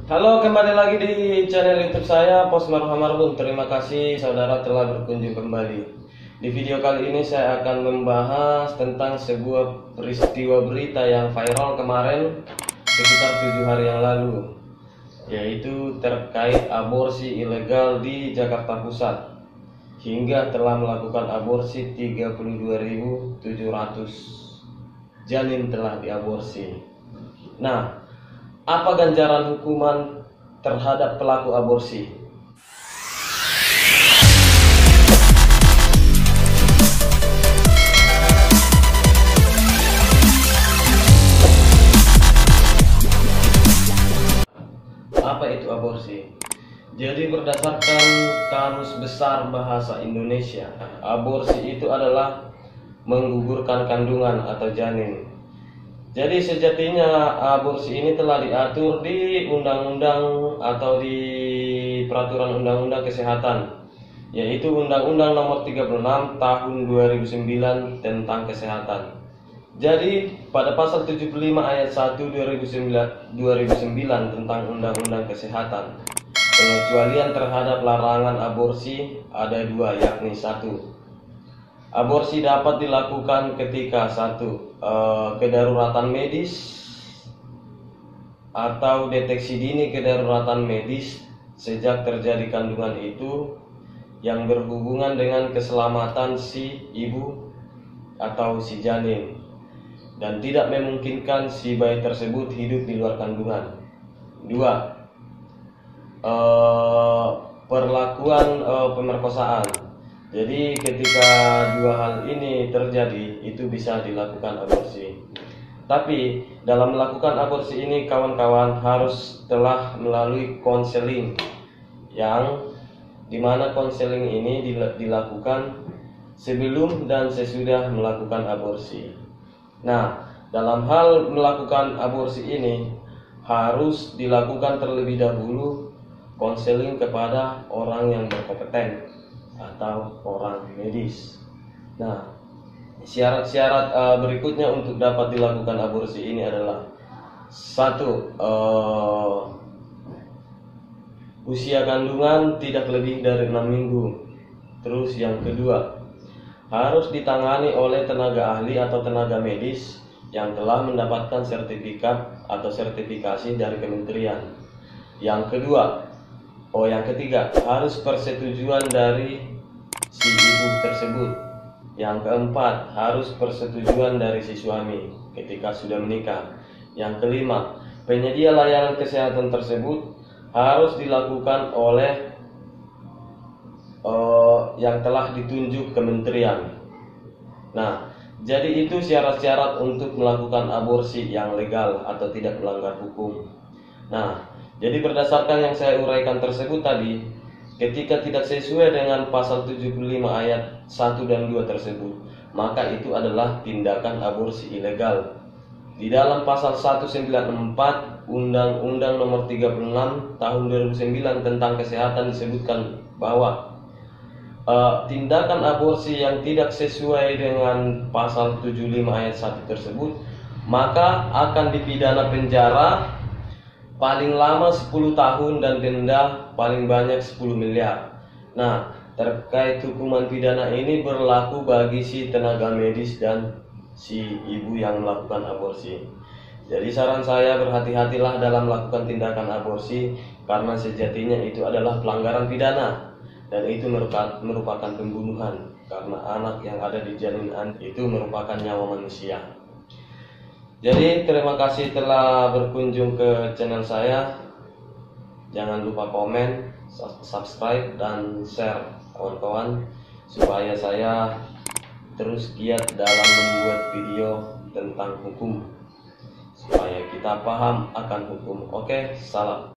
Halo, kembali lagi di channel YouTube saya, Pos Marhum Marbun. Terima kasih saudara telah berkunjung kembali. Di video kali ini saya akan membahas tentang sebuah peristiwa berita yang viral kemarin sekitar 7 hari yang lalu, yaitu terkait aborsi ilegal di Jakarta Pusat. Hingga telah melakukan aborsi 32.700 janin telah diaborsi. Nah, apa ganjaran hukuman terhadap pelaku aborsi? Apa itu aborsi? Jadi berdasarkan Kamus Besar Bahasa Indonesia, aborsi itu adalah menggugurkan kandungan atau janin. Jadi sejatinya aborsi ini telah diatur di undang-undang atau di peraturan undang-undang kesehatan, yaitu Undang-Undang Nomor 36 Tahun 2009 tentang kesehatan. Jadi pada pasal 75 ayat 1 2009 tentang Undang-Undang Kesehatan, pengecualian terhadap larangan aborsi ada dua, yakni satu, aborsi dapat dilakukan ketika satu, kedaruratan medis atau deteksi dini kedaruratan medis sejak terjadi kandungan itu yang berhubungan dengan keselamatan si ibu atau si janin dan tidak memungkinkan si bayi tersebut hidup di luar kandungan. Dua, perlakuan pemerkosaan. Jadi ketika dua hal ini terjadi, itu bisa dilakukan aborsi. Tapi dalam melakukan aborsi ini kawan-kawan harus telah melalui konseling, yang dimana konseling ini dilakukan sebelum dan sesudah melakukan aborsi. Nah, dalam hal melakukan aborsi ini harus dilakukan terlebih dahulu konseling kepada orang yang berkompeten atau orang medis. Nah, syarat-syarat berikutnya untuk dapat dilakukan aborsi ini adalah satu, usia kandungan tidak lebih dari 6 minggu. Terus yang kedua, harus ditangani oleh tenaga ahli atau tenaga medis yang telah mendapatkan sertifikat atau sertifikasi dari kementerian. Yang ketiga, harus persetujuan dari si ibu tersebut. Yang keempat, harus persetujuan dari si suami ketika sudah menikah. Yang kelima, penyedia layanan kesehatan tersebut harus dilakukan oleh yang telah ditunjuk kementerian. Nah, jadi itu syarat-syarat untuk melakukan aborsi yang legal atau tidak melanggar hukum. Nah, jadi berdasarkan yang saya uraikan tersebut tadi, ketika tidak sesuai dengan pasal 75 ayat 1 dan 2 tersebut, maka itu adalah tindakan aborsi ilegal. Di dalam pasal 194 Undang-Undang Nomor 36 Tahun 2009 tentang kesehatan disebutkan bahwa tindakan aborsi yang tidak sesuai dengan pasal 75 ayat 1 tersebut, maka akan dipidana penjara paling lama 10 tahun dan denda paling banyak 10 miliar. Nah, terkait hukuman pidana ini berlaku bagi si tenaga medis dan si ibu yang melakukan aborsi. Jadi saran saya, berhati-hatilah dalam melakukan tindakan aborsi, karena sejatinya itu adalah pelanggaran pidana dan itu merupakan pembunuhan, karena anak yang ada di janin itu merupakan nyawa manusia. Jadi terima kasih telah berkunjung ke channel saya. Jangan lupa komen, subscribe, dan share kawan-kawan, supaya saya terus giat dalam membuat video tentang hukum, supaya kita paham akan hukum. Oke, salam.